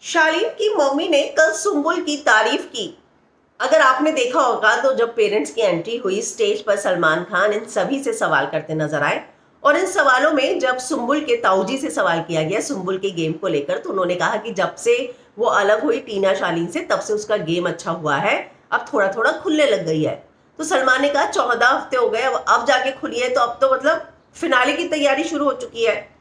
शालीन की मम्मी ने कल सुम्बुल की तारीफ की। अगर आपने देखा होगा तो जब पेरेंट्स की एंट्री हुई स्टेज पर सलमान खान इन सभी से सवाल करते नजर आए और इन सवालों में जब सुम्बुल के ताऊजी से सवाल किया गया सुम्बुल के गेम को लेकर तो उन्होंने कहा कि जब से वो अलग हुई टीना शालीन से तब से उसका गेम अच्छा हुआ है, अब थोड़ा थोड़ा खुलने लग गई है। तो सलमान ने कहा 14 हफ्ते हो गए, अब जाके खुली है, तो अब तो मतलब फिनाले की तैयारी शुरू हो चुकी है।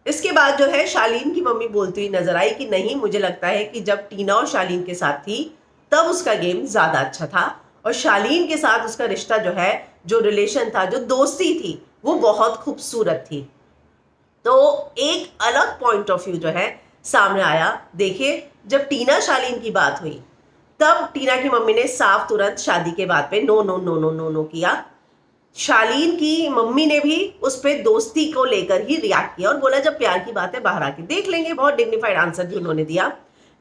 इसके बाद जो है शालीन की मम्मी बोलती हुई नजर आई कि नहीं, मुझे लगता है कि जब टीना और शालीन के साथ थी तब उसका गेम ज्यादा अच्छा था और शालीन के साथ उसका रिश्ता जो है, जो रिलेशन था, जो दोस्ती थी, वो बहुत खूबसूरत थी। तो एक अलग पॉइंट ऑफ व्यू जो है सामने आया। देखिए, जब टीना शालीन की बात हुई तब टीना की मम्मी ने साफ तुरंत शादी के बाद पे no no no no no no किया। शालीन की मम्मी ने भी उस पर दोस्ती को लेकर ही रिएक्ट किया और बोला जब प्यार की बात है बाहर आके देख लेंगे। बहुत डिग्निफाइड आंसर भी उन्होंने दिया।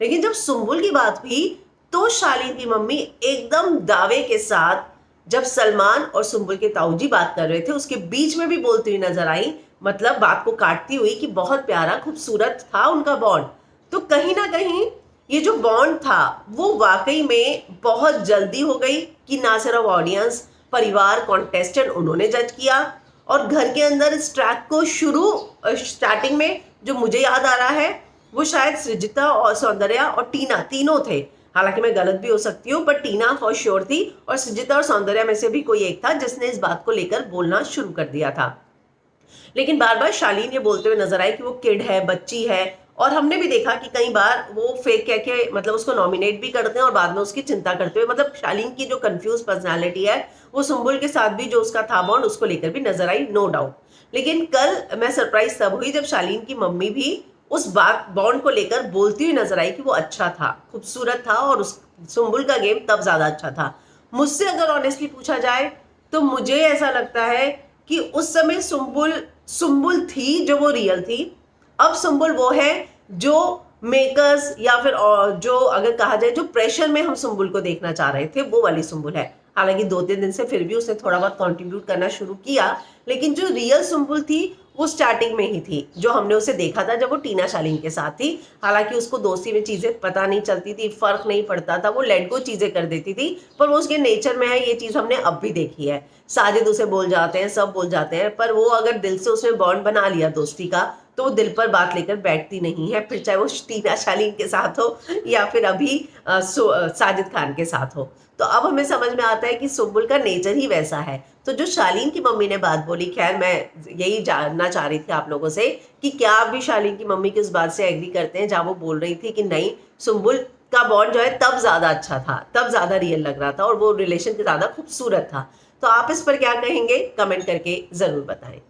लेकिन जब सुम्बुल की बात हुई तो शालीन की मम्मी एकदम दावे के साथ, जब सलमान और सुम्बुल के ताऊजी बात कर रहे थे उसके बीच में भी बोलती हुई नजर आई, मतलब बात को काटती हुई कि बहुत प्यारा खूबसूरत था उनका बॉन्ड। तो कहीं ना कहीं ये जो बॉन्ड था वो वाकई में बहुत जल्दी हो गई कि ना सिर्फ ऑडियंस, परिवार, कॉन्टेस्टेंट उन्होंने जज किया और घर के अंदर इस ट्रैक को स्टार्टिंग में जो मुझे याद आ रहा है वो शायद सृजिता और सौंदर्या और टीना तीनों थे। हालांकि मैं गलत भी हो सकती हूँ, पर टीना फॉर श्योर थी और सृजिता और सौंदर्या में से भी कोई एक था जिसने इस बात को लेकर बोलना शुरू कर दिया था। लेकिन बार बार शालीन ये बोलते हुए नजर आए कि वो किड है, बच्ची है, और हमने भी देखा कि कई बार वो फेक कह के मतलब उसको नॉमिनेट भी करते हैं और बाद में उसकी चिंता करते हुए, मतलब शालीन की जो कंफ्यूज पर्सनालिटी है वो सुम्बुल के साथ भी जो उसका था बॉन्ड उसको लेकर भी नजर आई, नो डाउट। लेकिन कल मैं सरप्राइज तब हुई जब शालीन की मम्मी भी उस बात बॉन्ड को लेकर बोलती हुई नजर आई कि वो अच्छा था, खूबसूरत था और उस सुम्बुल का गेम तब ज्यादा अच्छा था। मुझसे अगर ऑनेस्टली पूछा जाए तो मुझे ऐसा लगता है कि उस समय सुम्बुल थी जो वो रियल थी। अब सुम्बुल वो है जो मेकर्स या फिर जो अगर कहा जाए जो प्रेशर में हम सुम्बुल को देखना चाह रहे थे वो वाली सुम्बुल है। हालांकि 2-3 दिन से फिर भी उसने थोड़ा बहुत कंट्रीब्यूट करना शुरू किया, लेकिन जो रियल सुम्बुल थी वो स्टार्टिंग में ही थी, जो हमने उसे देखा था जब वो टीना शालीन के साथ थी। हालांकि उसको दोस्ती में चीजें पता नहीं चलती थी, फर्क नहीं पड़ता था, वो लेट गो चीजें कर देती थी, पर वो उसके नेचर में है। ये चीज हमने अब भी देखी है। साजिद उसे बोल जाते हैं, सब बोल जाते हैं, पर वो अगर दिल से उसने बॉन्ड बना लिया दोस्ती का तो वो दिल पर बात लेकर बैठती नहीं है, फिर चाहे वो टीना शालीन के साथ हो या फिर अभी साजिद खान के साथ हो। तो अब हमें समझ में आता है कि सुम्बुल का नेचर ही वैसा है। तो जो शालीन की मम्मी ने बात बोली, खैर मैं यही जानना चाह रही थी आप लोगों से कि क्या आप भी शालीन की मम्मी की उस बात से एग्री करते हैं जहां वो बोल रही थी कि नहीं, सुम्बुल का बॉन्ड जो है तब ज्यादा अच्छा था, तब ज्यादा रियल लग रहा था और वो रिलेशन ज्यादा खूबसूरत था। तो आप इस पर क्या कहेंगे, कमेंट करके जरूर बताएं।